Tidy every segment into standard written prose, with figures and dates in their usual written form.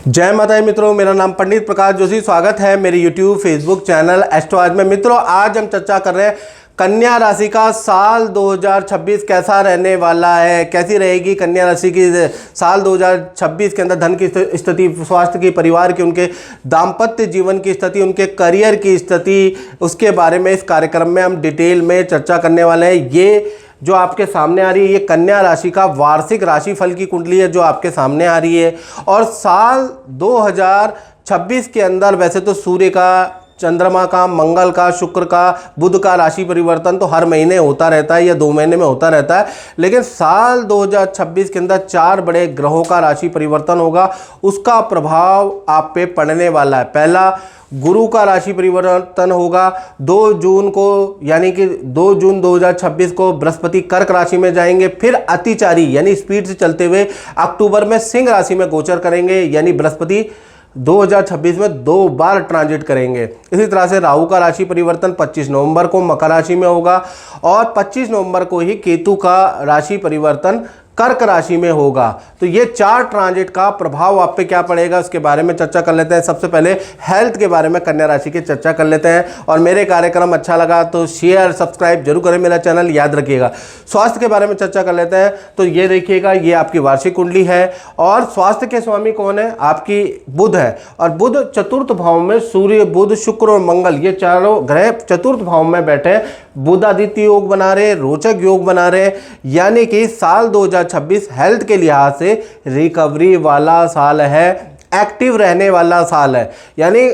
जय माता दी मित्रों, मेरा नाम पंडित प्रकाश जोशी। स्वागत है मेरे YouTube फेसबुक चैनल एस्ट्रो आज में। मित्रों, आज हम चर्चा कर रहे हैं कन्या राशि का साल 2026 कैसा रहने वाला है, कैसी रहेगी कन्या राशि की साल 2026 के अंदर। धन की स्थिति, स्वास्थ्य की, परिवार की, उनके दाम्पत्य जीवन की स्थिति, उनके करियर की स्थिति, उसके बारे में इस कार्यक्रम में हम डिटेल में चर्चा करने वाले हैं। ये जो आपके सामने आ रही है, ये कन्या राशि का वार्षिक राशिफल की कुंडली है जो आपके सामने आ रही है। और साल 2026 के अंदर वैसे तो सूर्य का, चंद्रमा का, मंगल का, शुक्र का, बुध का राशि परिवर्तन तो हर महीने होता रहता है या 2 महीने में होता रहता है, लेकिन साल 2026 के अंदर 4 बड़े ग्रहों का राशि परिवर्तन होगा। उसका प्रभाव आप पे पड़ने वाला है। पहला, गुरु का राशि परिवर्तन होगा 2 जून को, यानी कि 2 जून 2026 को बृहस्पति कर्क राशि में जाएंगे। फिर अतिचारी यानी स्पीड से चलते हुए अक्टूबर में सिंह राशि में गोचर करेंगे, यानी बृहस्पति 2026 में 2 बार ट्रांजिट करेंगे। इसी तरह से राहु का राशि परिवर्तन 25 नवंबर को मकर राशि में होगा और 25 नवंबर को ही केतु का राशि परिवर्तन कर्क राशि में होगा। तो ये 4 ट्रांजिट का प्रभाव आप पे क्या पड़ेगा उसके बारे में चर्चा कर लेते हैं। सबसे पहले हेल्थ के बारे में कन्या राशि की चर्चा कर लेते हैं। और मेरे कार्यक्रम अच्छा लगा तो शेयर सब्सक्राइब जरूर करें मेरा चैनल, याद रखिएगा। स्वास्थ्य के बारे में चर्चा कर लेते हैं। तो ये देखिएगा, ये आपकी वार्षिक कुंडली है और स्वास्थ्य के स्वामी कौन है? आपकी बुध है। और बुध चतुर्थ भाव में, सूर्य, बुध, शुक्र और मंगल, ये चारों ग्रह चतुर्थ भाव में बैठे बुध आदित्य योग बना रहे, रोचक योग बना रहे, यानी कि साल 2026 हेल्थ के लिहाज से रिकवरी वाला साल है, एक्टिव रहने वाला साल है। यानी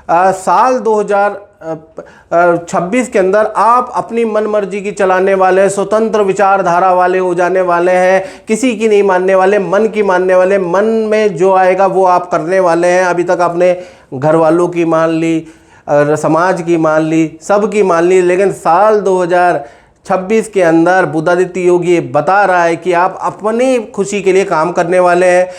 साल 2026 के अंदर आप अपनी मन मर्जी की चलाने वाले, स्वतंत्र विचारधारा वाले हो जाने वाले हैं। किसी की नहीं मानने वाले, मन की मानने वाले, मन में जो आएगा वो आप करने वाले हैं। अभी तक आपने घर वालों की मान ली, समाज की मान ली, सबकी मान ली, लेकिन साल 2026 के अंदर बुधादित्य योग ये बता रहा है कि आप अपनी खुशी के लिए काम करने वाले हैं,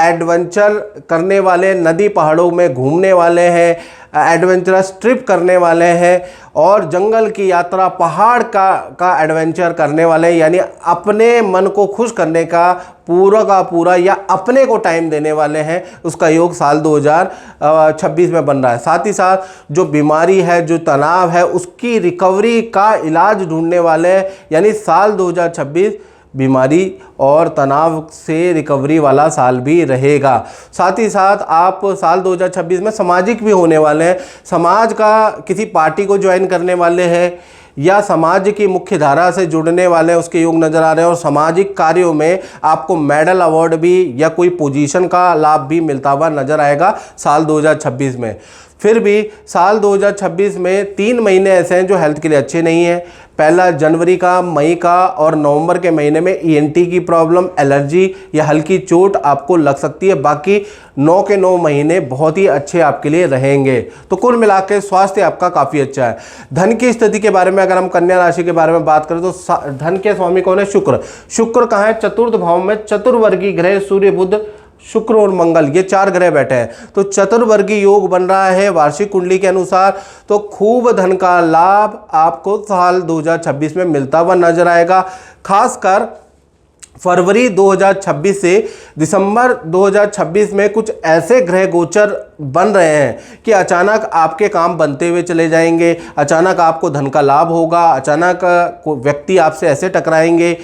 एडवेंचर करने वाले, नदी पहाड़ों में घूमने वाले हैं, एडवेंचरस ट्रिप करने वाले हैं और जंगल की यात्रा, पहाड़ का एडवेंचर करने वाले हैं। यानी अपने मन को खुश करने का पूरा या अपने को टाइम देने वाले हैं, उसका योग साल 2026 में बन रहा है। साथ ही साथ जो बीमारी है, जो तनाव है, उसकी रिकवरी का इलाज ढूंढने वाले हैं। यानी साल 2026 बीमारी और तनाव से रिकवरी वाला साल भी रहेगा। साथ ही साथ आप साल 2026 में सामाजिक भी होने वाले हैं। समाज का किसी पार्टी को ज्वाइन करने वाले हैं या समाज की मुख्य धारा से जुड़ने वाले हैं, उसके योग नज़र आ रहे हैं। और सामाजिक कार्यों में आपको मेडल, अवार्ड भी या कोई पोजीशन का लाभ भी मिलता हुआ नजर आएगा साल 2026 में। फिर भी साल 2026 में 3 महीने ऐसे हैं जो हेल्थ के लिए अच्छे नहीं हैं। पहला जनवरी का, मई का और नवंबर के महीने में ENT की प्रॉब्लम, एलर्जी या हल्की चोट आपको लग सकती है। बाकी 9 के 9 महीने बहुत ही अच्छे आपके लिए रहेंगे। तो कुल मिलाकर स्वास्थ्य आपका काफ़ी अच्छा है। धन की स्थिति के बारे में अगर हम कन्या राशि के बारे में बात करें तो धन के स्वामी कौन है? शुक्र। शुक्र कहाँ है? चतुर्थ भाव में। चतुर्वर्गीय ग्रह सूर्य, बुध, शुक्र और मंगल, ये 4 ग्रह बैठे हैं। तो चतुर्वर्गीय योग बन रहा है वार्षिक कुंडली के अनुसार। तो खूब धन का लाभ आपको साल 2026 में मिलता हुआ नजर आएगा। खासकर फरवरी 2026 से दिसंबर 2026 में कुछ ऐसे ग्रह गोचर बन रहे हैं कि अचानक आपके काम बनते हुए चले जाएंगे, अचानक आपको धन का लाभ होगा, अचानक व्यक्ति आपसे ऐसे टकराएंगे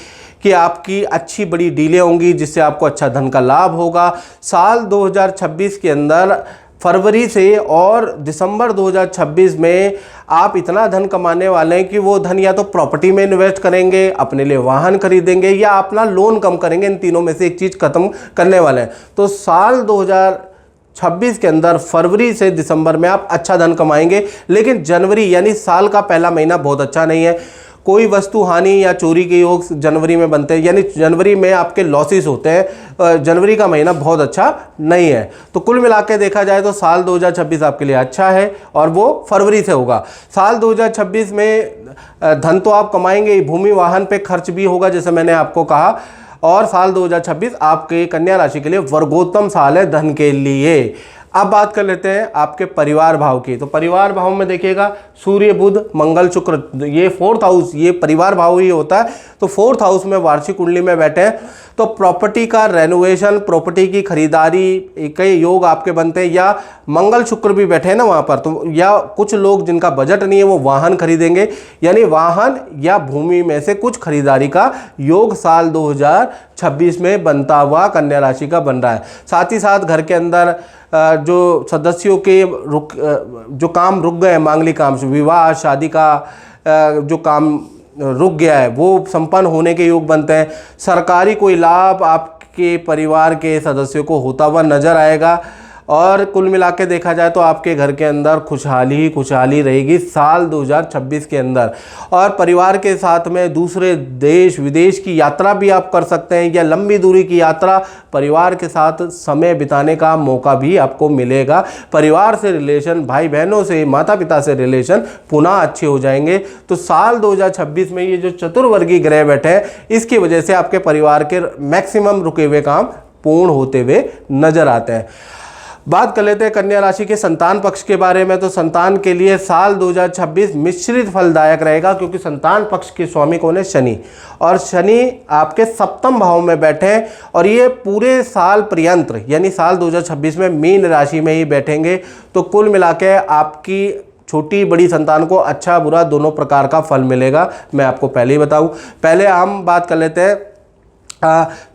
कि आपकी अच्छी बड़ी डीलें होंगी जिससे आपको अच्छा धन का लाभ होगा। साल 2026 के अंदर फरवरी से और दिसंबर 2026 में आप इतना धन कमाने वाले हैं कि वो धन या तो प्रॉपर्टी में इन्वेस्ट करेंगे, अपने लिए वाहन खरीदेंगे या अपना लोन कम करेंगे। इन तीनों में से एक चीज़ खत्म करने वाले हैं। तो साल 2026 के अंदर फरवरी से दिसंबर में आप अच्छा धन कमाएंगे, लेकिन जनवरी यानी साल का पहला महीना बहुत अच्छा नहीं है। कोई वस्तु हानि या चोरी के योग जनवरी में बनते हैं, यानी जनवरी में आपके लॉसेस होते हैं। जनवरी का महीना बहुत अच्छा नहीं है। तो कुल मिला के देखा जाए तो साल 2026 आपके लिए अच्छा है और वो फरवरी से होगा। साल 2026 में धन तो आप कमाएंगे, भूमि वाहन पे खर्च भी होगा जैसे मैंने आपको कहा। और साल 2026 आपके कन्या राशि के लिए वर्गोत्तम साल है धन के लिए। अब बात कर लेते हैं आपके परिवार भाव की। तो परिवार भाव में देखिएगा सूर्य, बुध, मंगल, शुक्र, ये 4th हाउस, ये परिवार भाव ही होता है। तो 4th हाउस में वार्षिक कुंडली में बैठे हैं तो प्रॉपर्टी का रेनोवेशन, प्रॉपर्टी की खरीदारी, कई योग आपके बनते हैं। या मंगल शुक्र भी बैठे हैं ना वहाँ पर, तो या कुछ लोग जिनका बजट नहीं है वो वाहन खरीदेंगे, यानी वाहन या भूमि में से कुछ खरीदारी का योग साल 2026 में बनता हुआ कन्या राशि का बन रहा है। साथ ही साथ घर के अंदर जो सदस्यों के जो काम रुक गए हैं, मांगलिक काम से, विवाह शादी का जो काम रुक गया है वो संपन्न होने के योग बनते हैं। सरकारी कोई लाभ आपके परिवार के सदस्यों को होता हुआ नजर आएगा। और कुल मिला के देखा जाए तो आपके घर के अंदर खुशहाली ही खुशहाली रहेगी साल 2026 के अंदर। और परिवार के साथ में दूसरे देश विदेश की यात्रा भी आप कर सकते हैं, या लंबी दूरी की यात्रा, परिवार के साथ समय बिताने का मौका भी आपको मिलेगा। परिवार से रिलेशन, भाई बहनों से, माता पिता से रिलेशन पुनः अच्छे हो जाएंगे। तो साल 2026 में ये जो चतुर्वर्गीय ग्रह बैठे हैं इसकी वजह से आपके परिवार के मैक्सिमम रुके हुए काम पूर्ण होते हुए नजर आते हैं। बात कर लेते हैं कन्या राशि के संतान पक्ष के बारे में। तो संतान के लिए साल 2026 मिश्रित फलदायक रहेगा, क्योंकि संतान पक्ष के स्वामी कौन है? शनि। और शनि आपके 7वें भाव में बैठे हैं और ये पूरे साल पर्यंत यानी साल 2026 में मीन राशि में ही बैठेंगे। तो कुल मिला के आपकी छोटी बड़ी संतान को अच्छा बुरा दोनों प्रकार का फल मिलेगा, मैं आपको पहले ही बताऊं। पहले हम बात कर लेते हैं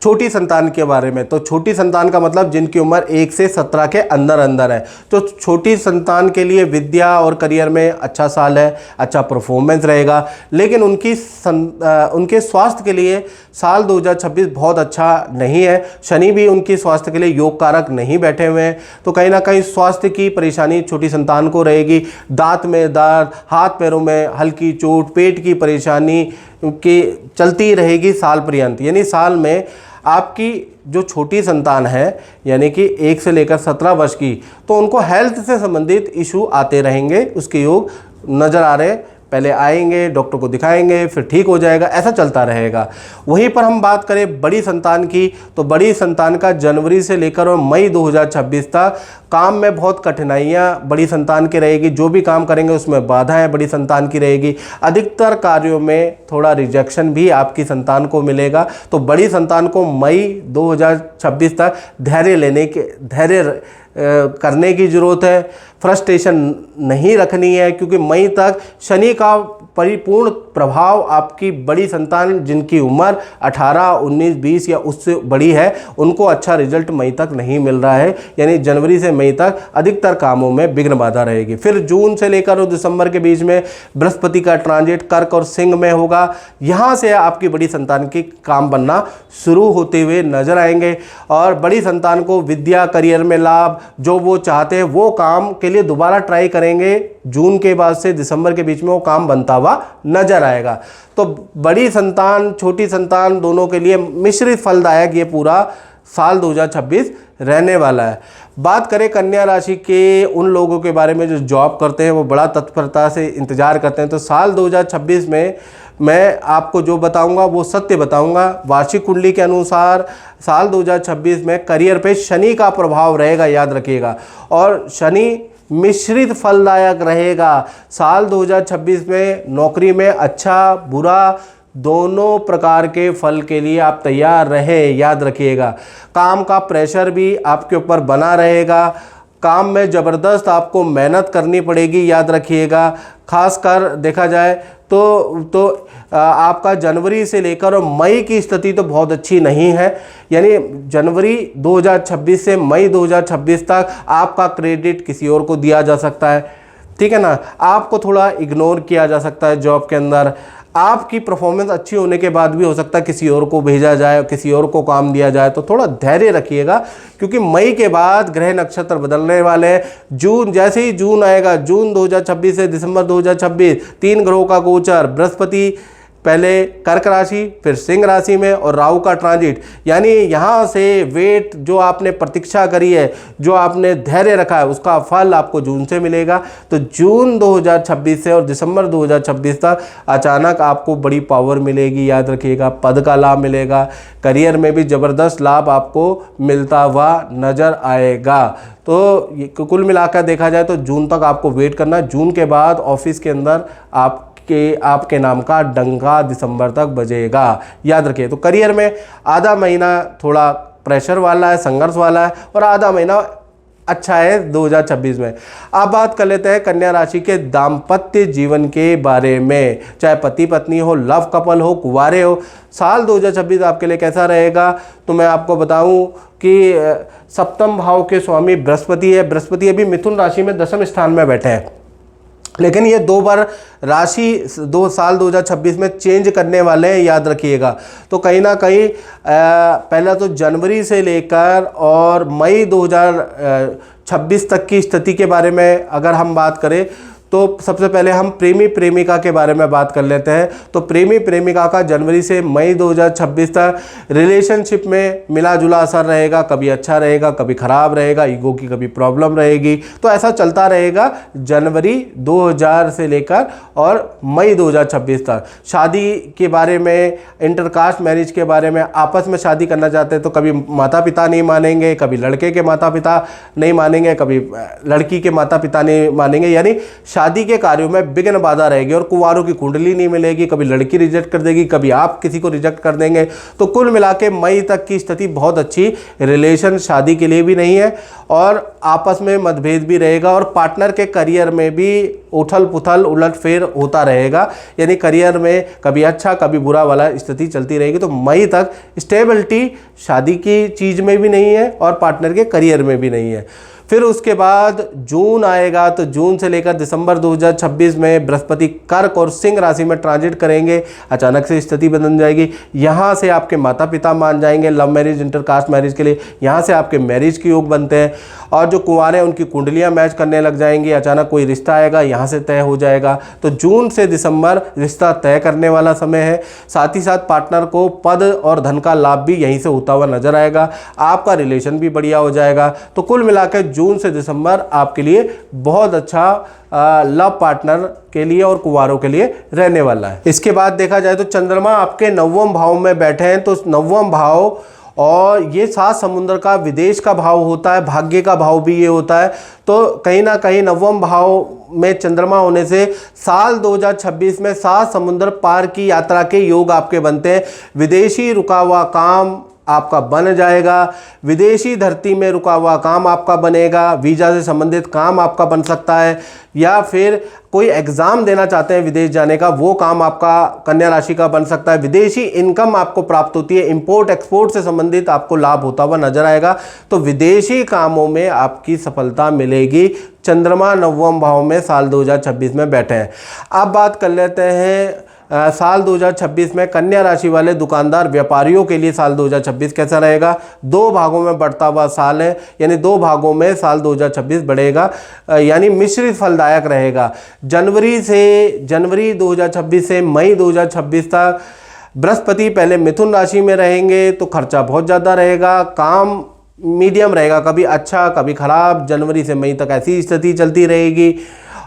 छोटी संतान के बारे में। तो छोटी संतान का मतलब जिनकी उम्र 1 से 17 के अंदर अंदर है। तो छोटी संतान के लिए विद्या और करियर में अच्छा साल है, अच्छा परफॉर्मेंस रहेगा। लेकिन उनके स्वास्थ्य के लिए साल 2026 बहुत अच्छा नहीं है। शनि भी उनकी स्वास्थ्य के लिए योग कारक नहीं बैठे हुए हैं। तो कहीं ना कहीं स्वास्थ्य की परेशानी छोटी संतान को रहेगी। दांत में दर्द, हाथ पैरों में हल्की चोट, पेट की परेशानी की चलती रहेगी साल पर्यंत। यानी साल में आपकी जो छोटी संतान है यानी कि 1 से लेकर 17 वर्ष की, तो उनको हेल्थ से संबंधित इशू आते रहेंगे। उसके योग नज़र आ रहे, पहले आएंगे, डॉक्टर को दिखाएंगे, फिर ठीक हो जाएगा, ऐसा चलता रहेगा। वहीं पर हम बात करें बड़ी संतान की, तो बड़ी संतान का जनवरी से लेकर और मई 2026 तक काम में बहुत कठिनाइयां बड़ी संतान की रहेगी। जो भी काम करेंगे उसमें बाधाएं बड़ी संतान की रहेगी। अधिकतर कार्यों में थोड़ा रिजेक्शन भी आपकी संतान को मिलेगा। तो बड़ी संतान को मई 2026 तक धैर्य करने की ज़रूरत है। फ्रस्ट्रेशन नहीं रखनी है, क्योंकि मई तक शनि का परिपूर्ण प्रभाव आपकी बड़ी संतान जिनकी उम्र 18, 19, 20 या उससे बड़ी है उनको अच्छा रिजल्ट मई तक नहीं मिल रहा है। यानी जनवरी से मई तक अधिकतर कामों में विघ्न बाधा रहेगी। फिर जून से लेकर और दिसंबर के बीच में बृहस्पति का ट्रांजिट कर्क और सिंह में होगा। यहाँ से आपकी बड़ी संतान की काम बनना शुरू होते हुए नजर आएंगे। और बड़ी संतान को विद्या, करियर में लाभ, जो वो चाहते हैं वो काम के लिए दोबारा ट्राई करेंगे। जून के बाद से दिसंबर के बीच में वो काम बनता हुआ नजर आएगा। तो बड़ी संतान, छोटी संतान दोनों के लिए मिश्रित फलदायक ये पूरा साल 2026 रहने वाला है। बात करें कन्या राशि के उन लोगों के बारे में जो जॉब करते हैं, वो बड़ा तत्परता से इंतजार करते हैं। तो साल 2026 में मैं आपको जो बताऊंगा वो सत्य बताऊंगा। वार्षिक कुंडली के अनुसार साल 2026 में करियर पे शनि का प्रभाव रहेगा, याद रखिएगा। और शनि मिश्रित फलदायक रहेगा। साल 2026 में नौकरी में अच्छा बुरा दोनों प्रकार के फल के लिए आप तैयार रहे, याद रखिएगा। काम का प्रेशर भी आपके ऊपर बना रहेगा। काम में ज़बरदस्त आपको मेहनत करनी पड़ेगी, याद रखिएगा। खासकर देखा जाए तो आपका जनवरी से लेकर और मई की स्थिति तो बहुत अच्छी नहीं है। यानी जनवरी 2026 से मई 2026 तक आपका क्रेडिट किसी और को दिया जा सकता है, ठीक है ना। आपको थोड़ा इग्नोर किया जा सकता है जॉब के अंदर। आपकी परफॉर्मेंस अच्छी होने के बाद भी हो सकता है किसी और को भेजा जाए, किसी और को काम दिया जाए। तो थोड़ा धैर्य रखिएगा, क्योंकि मई के बाद ग्रह नक्षत्र बदलने वाले हैं। जून, जैसे ही जून आएगा, जून 2026 से दिसंबर 2026, 3 ग्रहों का गोचर, बृहस्पति पहले कर्क राशि, फिर सिंह राशि में और राहु का ट्रांजिट, यानी यहाँ से वेट जो आपने प्रतीक्षा करी है, जो आपने धैर्य रखा है, उसका फल आपको जून से मिलेगा। तो जून 2026 से और दिसंबर 2026 तक अचानक आपको बड़ी पावर मिलेगी, याद रखिएगा। पद का लाभ मिलेगा, करियर में भी ज़बरदस्त लाभ आपको मिलता हुआ नज़र आएगा। तो कुल मिलाकर देखा जाए तो जून तक आपको वेट करना है। जून के बाद ऑफिस के अंदर आपके नाम का डंका दिसंबर तक बजेगा, याद रखिए। तो करियर में आधा महीना थोड़ा प्रेशर वाला है, संघर्ष वाला है, और आधा महीना अच्छा है 2026 में। अब बात कर लेते हैं कन्या राशि के दाम्पत्य जीवन के बारे में। चाहे पति पत्नी हो, लव कपल हो, कुंवारे हो, साल 2026 आपके लिए कैसा रहेगा? तो मैं आपको बताऊं कि सप्तम भाव के स्वामी बृहस्पति है। बृहस्पति अभी मिथुन राशि में 10वें स्थान में बैठे हैं, लेकिन ये 2 बार राशि साल 2026 में चेंज करने वाले हैं, याद रखिएगा। तो कहीं ना कहीं पहला तो जनवरी से लेकर और मई 2026 तक की स्थिति के बारे में अगर हम बात करें तो सबसे पहले हम प्रेमी प्रेमिका के बारे में बात कर लेते हैं। तो प्रेमी प्रेमिका का जनवरी से मई 2026 तक रिलेशनशिप में मिला जुला असर रहेगा, कभी अच्छा रहेगा, कभी खराब रहेगा, ईगो की कभी प्रॉब्लम रहेगी। तो ऐसा चलता रहेगा जनवरी 2000 से लेकर और मई 2026 तक। शादी के बारे में, इंटरकास्ट मैरिज के बारे में, आपस में शादी करना चाहते हैं तो कभी माता पिता नहीं मानेंगे, कभी लड़के के माता पिता नहीं मानेंगे, कभी लड़की के माता पिता नहीं मानेंगे, यानी शादी के कार्यों में विघ्न बाधा रहेगी। और कुंवारों की कुंडली नहीं मिलेगी, कभी लड़की रिजेक्ट कर देगी, कभी आप किसी को रिजेक्ट कर देंगे। तो कुल मिला के मई तक की स्थिति बहुत अच्छी रिलेशन शादी के लिए भी नहीं है, और आपस में मतभेद भी रहेगा, और पार्टनर के करियर में भी उथल पुथल उलट फेर होता रहेगा, यानी करियर में कभी अच्छा कभी बुरा वाला स्थिति चलती रहेगी। तो मई तक स्टेबिलिटी शादी की चीज़ में भी नहीं है और पार्टनर के करियर में भी नहीं है। फिर उसके बाद जून आएगा, तो जून से लेकर दिसंबर 2026 में बृहस्पति कर्क और सिंह राशि में ट्रांजिट करेंगे। अचानक से स्थिति बदल जाएगी। यहाँ से आपके माता पिता मान जाएंगे लव मैरिज, इंटरकास्ट मैरिज के लिए, यहाँ से आपके मैरिज के योग बनते हैं, और जो कुंवारे हैं उनकी कुंडलियाँ मैच करने लग जाएंगी। अचानक कोई रिश्ता आएगा, यहाँ से तय हो जाएगा। तो जून से दिसंबर रिश्ता तय करने वाला समय है। साथ ही साथ पार्टनर को पद और धन का लाभ भी यहीं से होता हुआ नजर आएगा। आपका रिलेशन भी बढ़िया हो जाएगा। तो कुल मिलाकर जून से दिसंबर आपके लिए बहुत अच्छा लव पार्टनर के लिए और कुंवारों के लिए रहने वाला है। इसके बाद देखा जाए तो चंद्रमा आपके 9वें भाव में बैठे हैं। तो 9वां भाव, और ये 7 समुद्र का विदेश का भाव होता है, भाग्य का भाव भी ये होता है। तो कहीं ना कहीं 9वें भाव में चंद्रमा होने से साल 2026 में 7 समुद्र पार की यात्रा के योग आपके बनते हैं। विदेशी रुका हुआ काम आपका बन जाएगा, विदेशी धरती में रुका हुआ काम आपका बनेगा, वीज़ा से संबंधित काम आपका बन सकता है, या फिर कोई एग्ज़ाम देना चाहते हैं विदेश जाने का, वो काम आपका कन्या राशि का बन सकता है। विदेशी इनकम आपको प्राप्त होती है, इंपोर्ट एक्सपोर्ट से संबंधित आपको लाभ होता हुआ नजर आएगा। तो विदेशी कामों में आपकी सफलता मिलेगी। चंद्रमा 9वें भाव में साल 2026 में बैठे हैं। अब बात कर लेते हैं साल 2026 में कन्या राशि वाले दुकानदार व्यापारियों के लिए साल 2026 कैसा रहेगा। 2 भागों में बढ़ता हुआ साल है, यानी 2 भागों में साल 2026 बढ़ेगा, यानी मिश्रित फलदायक रहेगा। जनवरी 2026 से मई 2026 तक बृहस्पति पहले मिथुन राशि में रहेंगे, तो खर्चा बहुत ज़्यादा रहेगा, काम मीडियम रहेगा, कभी अच्छा कभी खराब। जनवरी से मई तक ऐसी स्थिति चलती रहेगी।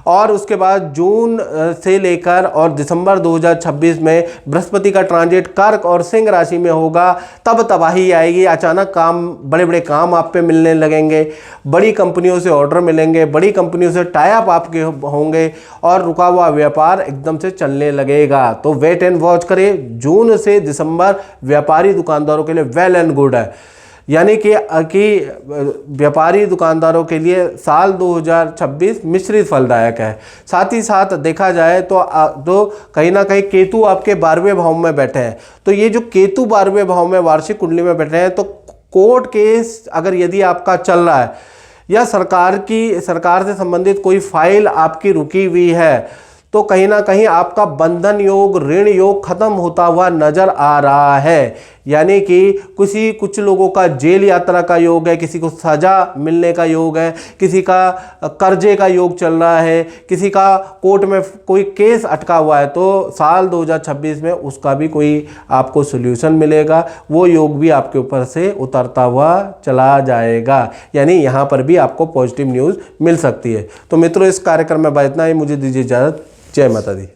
और उसके बाद जून से लेकर और दिसंबर 2026 में बृहस्पति का ट्रांजिट कर्क और सिंह राशि में होगा। तब तबाही आएगी, अचानक काम, बड़े बड़े काम आप पे मिलने लगेंगे, बड़ी कंपनियों से ऑर्डर मिलेंगे, बड़ी कंपनियों से टाई अप आपके होंगे, और रुका हुआ व्यापार एकदम से चलने लगेगा। तो वेट एंड वॉच करें। जून से दिसंबर व्यापारी दुकानदारों के लिए वेल एंड गुड है, यानी कि व्यापारी दुकानदारों के लिए साल 2026 मिश्रित फलदायक है। साथ ही साथ देखा जाए तो कहीं ना कहीं केतु आपके 12वें भाव में बैठे हैं। तो ये जो केतु 12वें भाव में वार्षिक कुंडली में बैठे हैं, तो कोर्ट केस अगर यदि आपका चल रहा है, या सरकार से संबंधित कोई फाइल आपकी रुकी हुई है, तो कहीं ना कहीं आपका बंधन योग, ऋण योग खत्म होता हुआ नजर आ रहा है। यानी कि कुछ लोगों का जेल यात्रा का योग है, किसी को सजा मिलने का योग है, किसी का कर्जे का योग चल रहा है, किसी का कोर्ट में कोई केस अटका हुआ है, तो साल 2026 में उसका भी कोई आपको सोल्यूशन मिलेगा। वो योग भी आपके ऊपर से उतरता हुआ चला जाएगा, यानी यहाँ पर भी आपको पॉजिटिव न्यूज़ मिल सकती है। तो मित्रों, इस कार्यक्रम में इतना ही। मुझे दीजिए इजाज़त। जय माता दी।